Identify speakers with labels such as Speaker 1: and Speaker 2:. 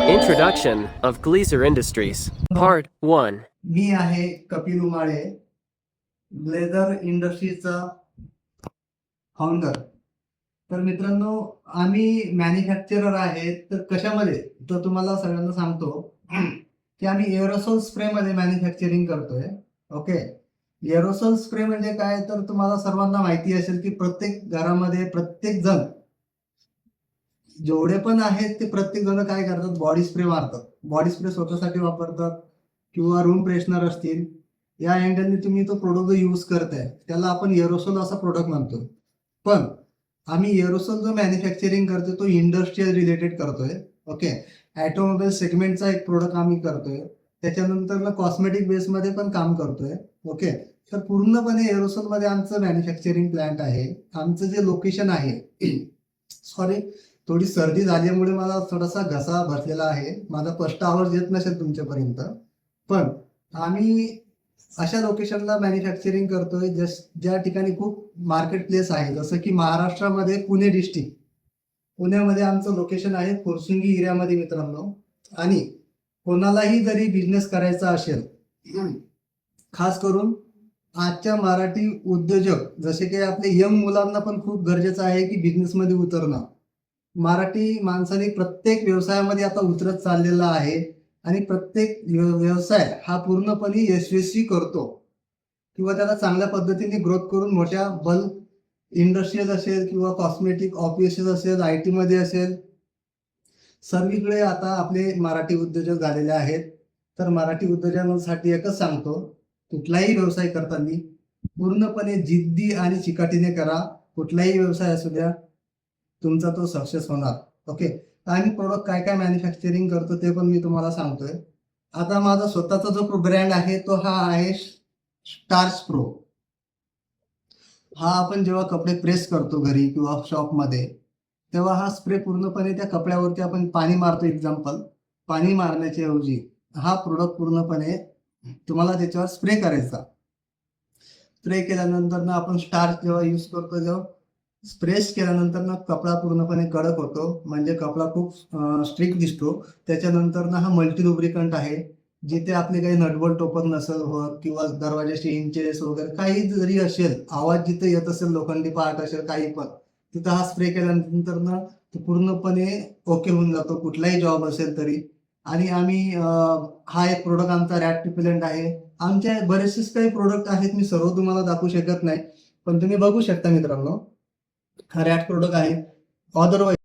Speaker 1: Introduction of Gleaser Industries, Part 1.
Speaker 2: मी आहे कपिल उमाळे, ग्लेझर इंडस्ट्रीजचा founder. तर मित्रांनो, आम्ही मॅन्युफॅक्चरर आहेत. तर कशामध्ये, तर तुम्हाला सगळ्यांना सांगतो की आम्ही एरोसोल स्प्रेमध्ये मॅन्युफॅक्चरिंग करतोय. ओके, एरोसोल स्प्रे म्हणजे काय, तर तुम्हाला सर्वांना माहिती असेल की प्रत्येक घरामध्ये प्रत्येक जण जेवढे पण आहेत ते प्रत्येक जण काय करतात, बॉडी स्प्रे मारतात. बॉडी स्प्रे स्वतःसाठी वापरतात किंवा रूम फ्रेशनर असतील. या अँगलने तुम्ही तो प्रोडक्ट जो यूज करताय त्याला आपण एरोसोल असा प्रोडक्ट म्हणतो. पण आम्ही एरोसोल जो मॅन्युफॅक्चरिंग करतोय तो इंडस्ट्रियल रिलेटेड करतोय. ओके, ऑटोमोबाईल सेगमेंटचा एक प्रोडक्ट आम्ही करतोय. त्याच्यानंतर कॉस्मेटिक बेसमध्ये पण काम करतोय. ओके, तर पूर्णपणे एरोसोलमध्ये आमचं मॅन्युफॅक्चरिंग प्लांट आहे. आमचं जे लोकेशन आहे सॉरी, थोडी सर्दी झाल्यामुळे मला थोडासा घसा बसलेला आहे. माझा स्पष्ट आवाज येत नसेल तुमच्यापर्यंत, पण आम्ही अशा लोकेशनला मॅन्युफॅक्चरिंग करतोय ज्या ठिकाणी खूप मार्केट प्लेस आहे. जसं की महाराष्ट्रामध्ये पुणे डिस्ट्रिक्ट, पुण्यामध्ये आमचं लोकेशन आहे फुरसुंगी एरियामध्ये मित्रांनो. आणि कोणालाही जरी बिझनेस करायचा असेल, खास करून आजच्या मराठी उद्योजक जसे की आपले यंग मुलांना पण खूप गरजेचं आहे की बिझनेसमध्ये उतरणं. मराठी माणसाने प्रत्येक व्यवसायामध्ये आता उतरत चाललेला आहे आणि प्रत्येक व्यवसाय हा पूर्णपणे यशस्वी करतो किंवा त्याला चांगल्या पद्धतीने ग्रोथ करून मोठ्या बल्क इंडस्ट्रीज असेल किंवा कॉस्मेटिक ऑफिसेस असेल, IT मध्ये असेल, सर्वीकडे आता आपले मराठी उद्योजक झालेले आहेत. तर मराठी उद्योजकांसाठी एकच सांगतो, कुठलाही व्यवसाय करताना पूर्णपणे जिद्दी आणि चिकाटीने करा. कुठलाही व्यवसाय असू द्या, तुमचा तो सक्सेस होणार. ओके, आम्ही प्रोडक्ट काय काय मॅन्युफॅक्चरिंग करतो ते पण मी तुम्हाला सांगतोय. आता माझा स्वतःचा जो ब्रँड आहे तो हा आहे स्टार्च प्रो. हा आपण जेव्हा कपडे प्रेस करतो घरी किंवा शॉपमध्ये, तेव्हा हा स्प्रे पूर्णपणे त्या कपड्यावरती आपण पाणी मारतो. एक्झाम्पल, पाणी मारण्याच्या ऐवजी हा प्रोडक्ट पूर्णपणे तुम्हाला त्याच्यावर स्प्रे करायचा. स्प्रे केल्यानंतर ना आपण स्टार्च जेव्हा यूज करतो, जेव्हा स्प्रेस केल्यानंतर ना कपडा पूर्णपणे कडक होतो, म्हणजे कपडा खूप स्ट्रिक्ट दिसतो. त्याच्यानंतर ना हा मल्टी लुब्रिकंट आहे. जिथे आपले काही नटबोल्ट टोपण नसेल होत किंवा दरवाजाचे इंचेस वगैरे काही जरी असेल, आवाज जिथे येत असेल, लोखंडी पार्ट असेल काही पण, तिथं हा स्प्रे केल्यानंतर ना तो पूर्णपणे ओके होऊन जातो, कुठलाही जॉब असेल तरी. आणि आम्ही हा एक प्रोडक्ट आमचा रॅट रिपेलंट आहे. आमचे बरेचसेच काही प्रोडक्ट आहेत, मी सर्व तुम्हाला दाखवू शकत नाही, पण तुम्ही बघू शकता मित्रांनो, हा रॅट प्रोडक्ट आहे. अदरवाईज